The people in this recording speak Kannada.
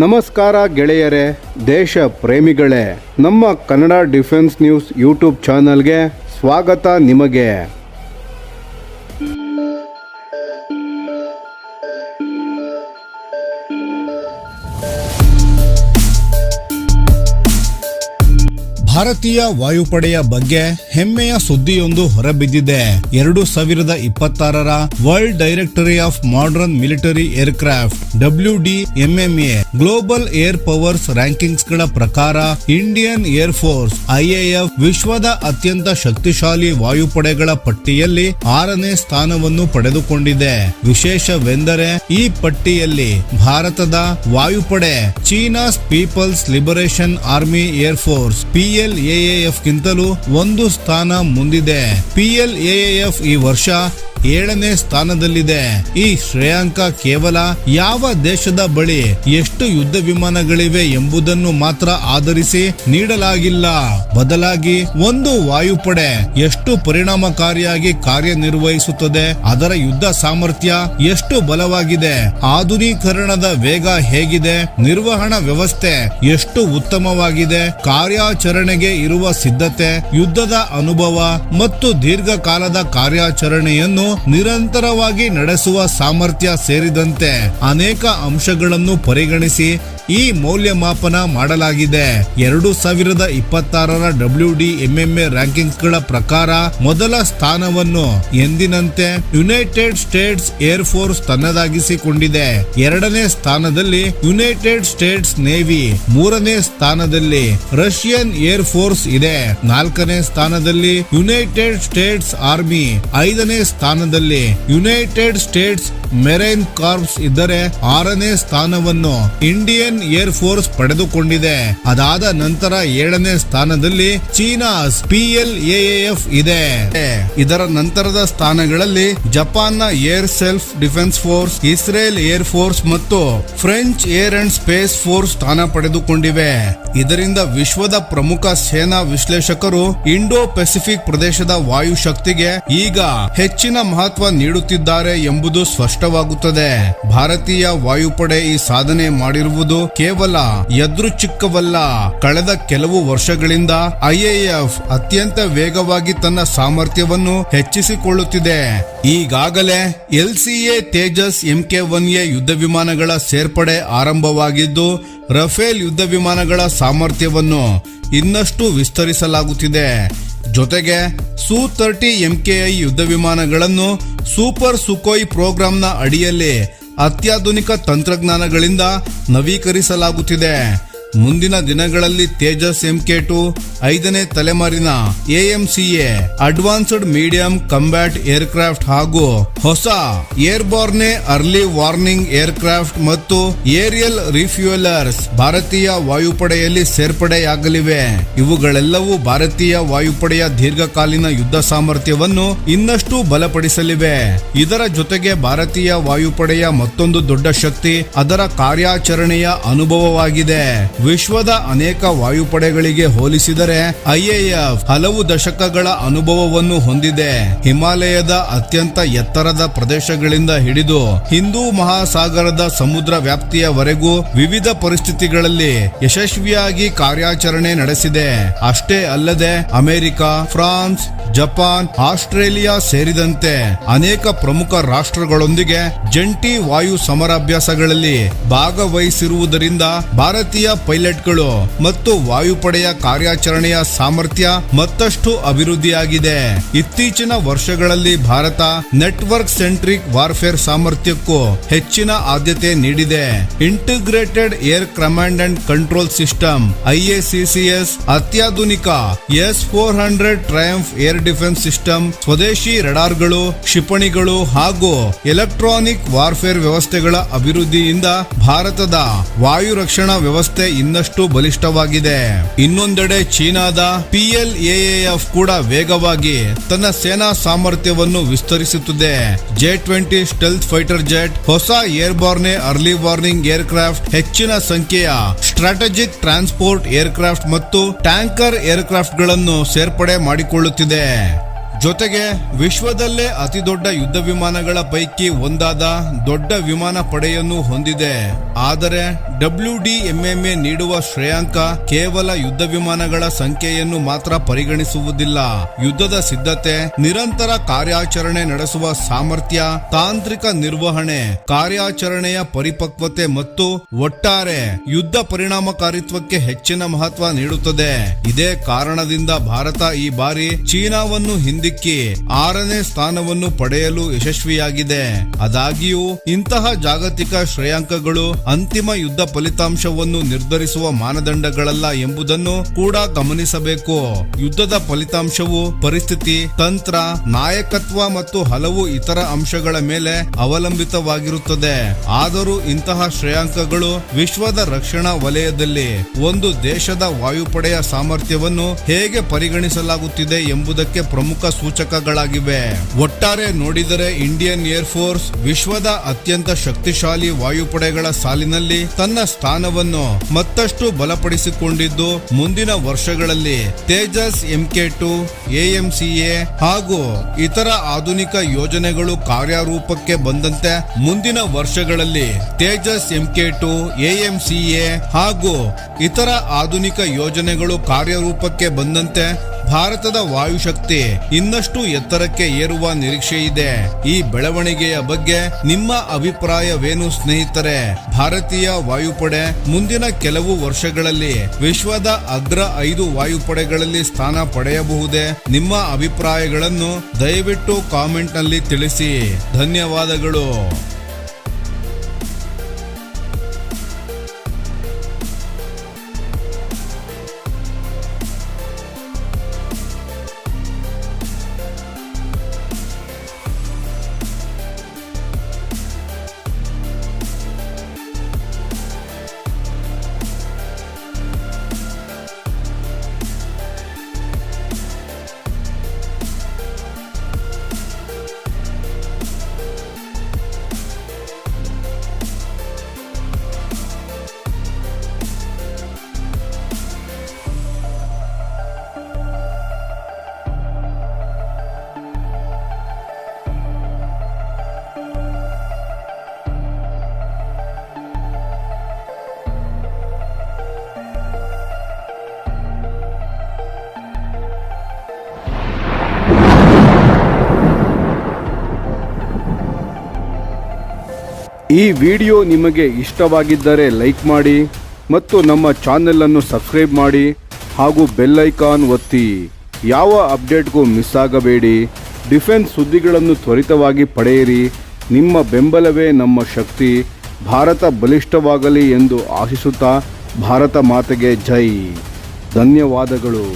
ನಮಸ್ಕಾರ ಗೆಳೆಯರೇ, ದೇಶ ಪ್ರೇಮಿಗಳೇ, ನಮ್ಮ ಕನ್ನಡ ಡಿಫೆನ್ಸ್ ನ್ಯೂಸ್ ಯೂಟ್ಯೂಬ್ ಚಾನಲ್ಗೆ ಸ್ವಾಗತ ನಿಮಗೆ. ಭಾರತೀಯ ವಾಯುಪಡೆಯ ಬಗ್ಗೆ ಹೆಮ್ಮೆಯ ಸುದ್ದಿಯೊಂದು ಹೊರಬಿದ್ದಿದೆ. 2026ರ world directory of modern military aircraft WDMMA global air powers rankings ಗಳ ಪ್ರಕಾರ ಇಂಡಿಯನ್ ಏರ್ ಫೋರ್ಸ್ IAF ವಿಶ್ವದ ಅತ್ಯಂತ ಶಕ್ತಿಶಾಲಿ ವಾಯುಪಡೆಗಳ ಪಟ್ಟಿಯಲ್ಲಿ 6ನೇ ಸ್ಥಾನವನ್ನು ಪಡೆದುಕೊಂಡಿದೆ. ವಿಶೇಷವೆಂದರೆ ಈ ಪಟ್ಟಿಯಲ್ಲಿ ಭಾರತದ ವಾಯುಪಡೆ China's People's Liberation Army Air Force PLAAF ಗಿಂತಲೂ 1 ಸ್ಥಾನ ಮುಂದಿದೆ. PLAAF ಈ ವರ್ಷ 7ನೇ ಸ್ಥಾನದಲ್ಲಿದೆ. ಈ ಶ್ರೇಯಾಂಕ ಕೇವಲ ಯಾವ ದೇಶದ ಬಳಿ ಎಷ್ಟು ಯುದ್ಧ ವಿಮಾನಗಳಿವೆ ಎಂಬುದನ್ನು ಮಾತ್ರ ಆಧರಿಸಿ ನೀಡಲಾಗಿಲ್ಲ. ಬದಲಾಗಿ ಒಂದು ವಾಯುಪಡೆ ಎಷ್ಟು ಪರಿಣಾಮಕಾರಿಯಾಗಿ ಕಾರ್ಯನಿರ್ವಹಿಸುತ್ತದೆ, ಅದರ ಯುದ್ಧ ಸಾಮರ್ಥ್ಯ ಎಷ್ಟು ಬಲವಾಗಿದೆ, ಆಧುನೀಕರಣದ ವೇಗ ಹೇಗಿದೆ, ನಿರ್ವಹಣಾ ವ್ಯವಸ್ಥೆ ಎಷ್ಟು ಉತ್ತಮವಾಗಿದೆ, ಕಾರ್ಯಾಚರಣೆಗೆ ಇರುವ ಸಿದ್ಧತೆ, ಯುದ್ಧದ ಅನುಭವ ಮತ್ತು ದೀರ್ಘಕಾಲದ ಕಾರ್ಯಾಚರಣೆಯನ್ನು ನಿರಂತರವಾಗಿ ನಡೆಸುವ ಸಾಮರ್ಥ್ಯ ಸೇರಿದಂತೆ ಅನೇಕ ಅಂಶಗಳನ್ನು ಪರಿಗಣಿಸಿ ಈ ಮೌಲ್ಯಮಾಪನ ಮಾಡಲಾಗಿದೆ. 2026ರ WDMMA ರ್ಯಾಂಕಿಂಗ್ಸ್ ಗಳ ಪ್ರಕಾರ ಮೊದಲ ಸ್ಥಾನವನ್ನು ಎಂದಿನಂತೆ ಯುನೈಟೆಡ್ ಸ್ಟೇಟ್ಸ್ ಏರ್ ಫೋರ್ಸ್ ತನ್ನದಾಗಿಸಿಕೊಂಡಿದೆ. 2ನೇ ಸ್ಥಾನದಲ್ಲಿ ಯುನೈಟೆಡ್ ಸ್ಟೇಟ್ಸ್ ನೇವಿ, 3ನೇ ಸ್ಥಾನದಲ್ಲಿ ರಷ್ಯನ್ ಏರ್ ಫೋರ್ಸ್ ಇದೆ, 4ನೇ ಸ್ಥಾನದಲ್ಲಿ ಯುನೈಟೆಡ್ ಸ್ಟೇಟ್ಸ್ ಆರ್ಮಿ, 5ನೇ ಸ್ಥಾನದಲ್ಲಿ ಯುನೈಟೆಡ್ ಸ್ಟೇಟ್ಸ್ ಮೆರೈನ್ ಕಾರ್ಪ್ಸ್ ಇದ್ದರೆ 6ನೇ ಸ್ಥಾನವನ್ನು ಇಂಡಿಯನ್ ಏರ್ ಫೋರ್ಸ್ ಪಡೆದುಕೊಂಡಿದೆ. ಅದಾದ ನಂತರ 7ನೇ ಸ್ಥಾನದಲ್ಲಿ ಚೀನಾಸ್ PLAAF ಇದೆ. ಇದರ ನಂತರದ ಸ್ಥಾನಗಳಲ್ಲಿ ಜಪಾನ್ನ air self defence force, Israel air force ಮತ್ತು French air and space force ಸ್ಥಾನ ಪಡೆದುಕೊಂಡಿವೆ. ಇದರಿಂದ ವಿಶ್ವದ ಪ್ರಮುಖ ಸೇನಾ ವಿಶ್ಲೇಷಕರು ಇಂಡೋ ಪೆಸಿಫಿಕ್ ಪ್ರದೇಶದ ವಾಯು ಶಕ್ತಿಗೆ ಈಗ ಹೆಚ್ಚಿನ ಮಹತ್ವ ನೀಡುತ್ತಿದ್ದಾರೆ ಎಂಬುದು ಸ್ಪಷ್ಟವಾಗುತ್ತದೆ. ಭಾರತೀಯ ವಾಯುಪಡೆ ಈ ಸಾಧನೆ ಮಾಡಿರುವುದು ಕೇವಲ ಯಾದೃಚ್ಛಿಕವಲ್ಲ. ಕಳೆದ ಕೆಲವು ವರ್ಷಗಳಿಂದ IAF ಅತ್ಯಂತ ವೇಗವಾಗಿ ತನ್ನ ಸಾಮರ್ಥ್ಯವನ್ನು ಹೆಚ್ಚಿಸಿಕೊಳ್ಳುತ್ತಿದೆ. ಈಗಾಗಲೇ LCA ತೇಜಸ್ MK1A ಯುದ್ಧ ವಿಮಾನಗಳ ಸೇರ್ಪಡೆ ಆರಂಭವಾಗಿದ್ದು, ರಫೇಲ್ ಯುದ್ಧ ವಿಮಾನಗಳ ಸಾಮರ್ಥ್ಯವನ್ನು ಇನ್ನಷ್ಟು ವಿಸ್ತರಿಸಲಾಗುತ್ತಿದೆ. ಜೊತೆಗೆ Su-30 MKI ಯುದ್ಧ ವಿಮಾನಗಳನ್ನು ಸೂಪರ್ ಸುಕೋಯ್ ಪ್ರೋಗ್ರಾಂನ ಅಡಿಯಲ್ಲಿ ಅತ್ಯಾಧುನಿಕ ತಂತ್ರಜ್ಞಾನಗಳಿಂದ ನವೀಕರಿಸಲಾಗುತ್ತಿದೆ. ಮುಂದಿನ ದಿನಗಳಲ್ಲಿ ತೇಜಸ್ MK2 5ನೇ ತಲೆಮಾರಿನ AMCA advanced medium combat aircraft ಹಾಗೂ ಹೊಸ ಏರ್ಬೋರ್ನೆ ಅರ್ಲಿ ವಾರ್ನಿಂಗ್ ಏರ್ಕ್ರಾಫ್ಟ್ ಮತ್ತು ಏರಿಯಲ್ ರಿಫ್ಯೂಯಲರ್ಸ್ ಭಾರತೀಯ ವಾಯುಪಡೆಯಲ್ಲಿ ಸೇರ್ಪಡೆಯಾಗಲಿವೆ. ಇವುಗಳೆಲ್ಲವೂ ಭಾರತೀಯ ವಾಯುಪಡೆಯ ದೀರ್ಘಕಾಲೀನ ಯುದ್ಧ ಸಾಮರ್ಥ್ಯವನ್ನು ಇನ್ನಷ್ಟು ಬಲಪಡಿಸಲಿವೆ. ಇದರ ಜೊತೆಗೆ ಭಾರತೀಯ ವಾಯುಪಡೆಯ ಮತ್ತೊಂದು ದೊಡ್ಡ ಶಕ್ತಿ ಅದರ ಕಾರ್ಯಾಚರಣೆಯ ಅನುಭವವಾಗಿದೆ. ವಿಶ್ವದ ಅನೇಕ ವಾಯುಪಡೆಗಳಿಗೆ ಹೋಲಿಸಿದರೆ IAF ಹಲವು ದಶಕಗಳ ಅನುಭವವನ್ನು ಹೊಂದಿದೆ. ಹಿಮಾಲಯದ ಅತ್ಯಂತ ಎತ್ತರದ ಪ್ರದೇಶಗಳಿಂದ ಹಿಡಿದು ಹಿಂದೂ ಮಹಾಸಾಗರದ ಸಮುದ್ರ ವ್ಯಾಪ್ತಿಯವರೆಗೂ ವಿವಿಧ ಪರಿಸ್ಥಿತಿಗಳಲ್ಲಿ ಯಶಸ್ವಿಯಾಗಿ ಕಾರ್ಯಾಚರಣೆ ನಡೆಸಿದೆ. ಅಷ್ಟೇ ಅಲ್ಲದೆ ಅಮೆರಿಕ, ಫ್ರಾನ್ಸ್, ಜಪಾನ್, ಆಸ್ಟ್ರೇಲಿಯಾ ಸೇರಿದಂತೆ ಅನೇಕ ಪ್ರಮುಖ ರಾಷ್ಟ್ರಗಳೊಂದಿಗೆ ಜಂಟಿ ವಾಯು ಸಮರಾಭ್ಯಾಸಗಳಲ್ಲಿ ಭಾಗವಹಿಸಿರುವುದರಿಂದ ಭಾರತೀಯ ಪೈಲಟ್ಗಳು ಮತ್ತು ವಾಯುಪಡೆಯ ಕಾರ್ಯಾಚರಣೆಯ ಸಾಮರ್ಥ್ಯ ಮತ್ತಷ್ಟು ಅಭಿವೃದ್ಧಿಯಾಗಿದೆ. ಇತ್ತೀಚಿನ ವರ್ಷಗಳಲ್ಲಿ ಭಾರತ ನೆಟ್ವರ್ಕ್ ಸೆಂಟ್ರಿಕ್ ವಾರ್ಫೇರ್ ಸಾಮರ್ಥ್ಯಕ್ಕೂ ಹೆಚ್ಚಿನ ಆದ್ಯತೆ ನೀಡಿದೆ. Integrated air command and control system IACCS, ಅತ್ಯಾಧುನಿಕ S-400 triumph air defence system, ಸ್ವದೇಶಿ ರಡಾರ್ಗಳು, ಕ್ಷಿಪಣಿಗಳು ಹಾಗೂ ಎಲೆಕ್ಟ್ರಾನಿಕ್ ವಾರ್ಫೇರ್ ವ್ಯವಸ್ಥೆಗಳ ಅಭಿವೃದ್ಧಿಯಿಂದ ಭಾರತದ ವಾಯು ರಕ್ಷಣಾ ವ್ಯವಸ್ಥೆ ಇನ್ನಷ್ಟು ಬಲಿಷ್ಠವಾಗಿದೆ. ಇನ್ನೊಂದೆಡೆ ಚೀನಾದ PLAAF ಕೂಡ ವೇಗವಾಗಿ ತನ್ನ ಸೇನಾ ಸಾಮರ್ಥ್ಯವನ್ನು ವಿಸ್ತರಿಸುತ್ತಿದೆ. J-20 ಸ್ಟೆಲ್ತ್ ಫೈಟರ್ ಜೆಟ್, ಹೊಸ ಏರ್ಬೋರ್ನೆ ಅರ್ಲಿ ವಾರ್ನಿಂಗ್ ಏರ್ಕ್ರಾಫ್ಟ್, ಹೆಚ್ಚಿನ ಸಂಖ್ಯೆಯ ಸ್ಟ್ರಾಟಜಿಕ್ ಟ್ರಾನ್ಸ್ಪೋರ್ಟ್ ಏರ್ಕ್ರಾಫ್ಟ್ ಮತ್ತು ಟ್ಯಾಂಕರ್ ಏರ್ಕ್ರಾಫ್ಟ್ ಗಳನ್ನು ಸೇರ್ಪಡೆ ಮಾಡಿಕೊಳ್ಳುತ್ತಿದೆ. ಜೊತೆಗೆ ವಿಶ್ವದಲ್ಲೇ ಅತಿ ದೊಡ್ಡ ಯುದ್ಧ ವಿಮಾನಗಳ ಪೈಕಿ ಒಂದಾದ ದೊಡ್ಡ ವಿಮಾನ ಪಡೆಯನ್ನು ಹೊಂದಿದೆ. ಆದರೆ WDMMA ನೀಡುವ ಶ್ರೇಯಾಂಕ ಕೇವಲ ಯುದ್ಧ ವಿಮಾನಗಳ ಸಂಖ್ಯೆಯನ್ನು ಮಾತ್ರ ಪರಿಗಣಿಸುವುದಿಲ್ಲ. ಯುದ್ಧದ ಸಿದ್ಧತೆ, ನಿರಂತರ ಕಾರ್ಯಾಚರಣೆ ನಡೆಸುವ ಸಾಮರ್ಥ್ಯ, ತಾಂತ್ರಿಕ ನಿರ್ವಹಣೆ, ಕಾರ್ಯಾಚರಣೆಯ ಪರಿಪಕ್ವತೆ ಮತ್ತು ಒಟ್ಟಾರೆ ಯುದ್ಧ ಪರಿಣಾಮಕಾರಿತ್ವಕ್ಕೆ ಹೆಚ್ಚಿನ ಮಹತ್ವ ನೀಡುತ್ತದೆ. ಇದೇ ಕಾರಣದಿಂದ ಭಾರತ ಈ ಬಾರಿ ಚೀನಾವನ್ನು ಹಿಂದಿಕ್ಕಿ 6ನೇ ಸ್ಥಾನವನ್ನು ಪಡೆಯಲು ಯಶಸ್ವಿಯಾಗಿದೆ. ಆದಾಗ್ಯೂ ಇಂತಹ ಜಾಗತಿಕ ಶ್ರೇಯಾಂಕಗಳು ಅಂತಿಮ ಯುದ್ಧ ಫಲಿತಾಂಶವನ್ನು ನಿರ್ಧರಿಸುವ ಮಾನದಂಡಗಳಲ್ಲ ಎಂಬುದನ್ನು ಕೂಡ ಗಮನಿಸಬೇಕು. ಯುದ್ಧದ ಫಲಿತಾಂಶವು ಪರಿಸ್ಥಿತಿ, ತಂತ್ರ, ನಾಯಕತ್ವ ಮತ್ತು ಹಲವು ಇತರ ಅಂಶಗಳ ಮೇಲೆ ಅವಲಂಬಿತವಾಗಿರುತ್ತದೆ. ಆದರೂ ಇಂತಹ ಶ್ರೇಯಾಂಕಗಳು ವಿಶ್ವದ ರಕ್ಷಣಾ ವಲಯದಲ್ಲಿ ಒಂದು ದೇಶದ ವಾಯುಪಡೆಯ ಸಾಮರ್ಥ್ಯವನ್ನು ಹೇಗೆ ಪರಿಗಣಿಸಲಾಗುತ್ತಿದೆ ಎಂಬುದಕ್ಕೆ ಪ್ರಮುಖ ಸೂಚಕಗಳಾಗಿವೆ. ಒಟ್ಟಾರೆ ನೋಡಿದರೆ ಇಂಡಿಯನ್ ಏರ್ ಫೋರ್ಸ್ ವಿಶ್ವದ ಅತ್ಯಂತ ಶಕ್ತಿಶಾಲಿ ವಾಯುಪಡೆಗಳ ಸಾಲಿನಲ್ಲಿ ತನ್ನ ಸ್ಥಾನವನ್ನು ಮತ್ತಷ್ಟು ಬಲಪಡಿಸಿಕೊಂಡಿದ್ದು, ಮುಂದಿನ ವರ್ಷಗಳಲ್ಲಿ ತೇಜಸ್ MK2, AMCA ಹಾಗೂ ಇತರ ಆಧುನಿಕ ಯೋಜನೆಗಳು ಕಾರ್ಯರೂಪಕ್ಕೆ ಬಂದಂತೆ ಮುಂದಿನ ವರ್ಷಗಳಲ್ಲಿ ತೇಜಸ್ MK2, AMCA ಹಾಗೂ ಇತರ ಆಧುನಿಕ ಯೋಜನೆಗಳು ಕಾರ್ಯರೂಪಕ್ಕೆ ಬಂದಂತೆ ಭಾರತದ ವಾಯುಶಕ್ತಿ ಇನ್ನಷ್ಟು ಎತ್ತರಕ್ಕೆ ಏರುವ ನಿರೀಕ್ಷೆ ಇದೆ. ಈ ಬೆಳವಣಿಗೆಯ ಬಗ್ಗೆ ನಿಮ್ಮ ಅಭಿಪ್ರಾಯವೇನು ಸ್ನೇಹಿತರೆ? ಭಾರತೀಯ ವಾಯುಪಡೆ ಮುಂದಿನ ಕೆಲವು ವರ್ಷಗಳಲ್ಲಿ ವಿಶ್ವದ ಅಗ್ರ 5 ವಾಯುಪಡೆಗಳಲ್ಲಿ ಸ್ಥಾನ ಪಡೆಯಬಹುದೇ? ನಿಮ್ಮ ಅಭಿಪ್ರಾಯಗಳನ್ನು ದಯವಿಟ್ಟು ಕಾಮೆಂಟ್ ನಲ್ಲಿ ತಿಳಿಸಿ. ಧನ್ಯವಾದಗಳು. ಈ ವಿಡಿಯೋ ನಿಮಗೆ ಇಷ್ಟವಾಗಿದ್ದರೆ ಲೈಕ್ ಮಾಡಿ ಮತ್ತು ನಮ್ಮ ಚಾನೆಲ್ ಅನ್ನು ಸಬ್ಸ್ಕ್ರೈಬ್ ಮಾಡಿ ಹಾಗೂ ಬೆಲ್ ಐಕಾನ್ ಒತ್ತಿ. ಯಾವ ಅಪ್ಡೇಟ್ಗೂ ಮಿಸ್ ಆಗಬೇಡಿ. ಡಿಫೆನ್ಸ್ ಸುದ್ದಿಗಳನ್ನು ತ್ವರಿತವಾಗಿ ಪಡೆಯಿರಿ. ನಿಮ್ಮ ಬೆಂಬಲವೇ ನಮ್ಮ ಶಕ್ತಿ. ಭಾರತ ಬಲಿಷ್ಠವಾಗಲಿ ಎಂದು ಆಶಿಸುತ್ತಾ ಭಾರತ ಮಾತೆಗೆ ಜೈ. ಧನ್ಯವಾದಗಳು.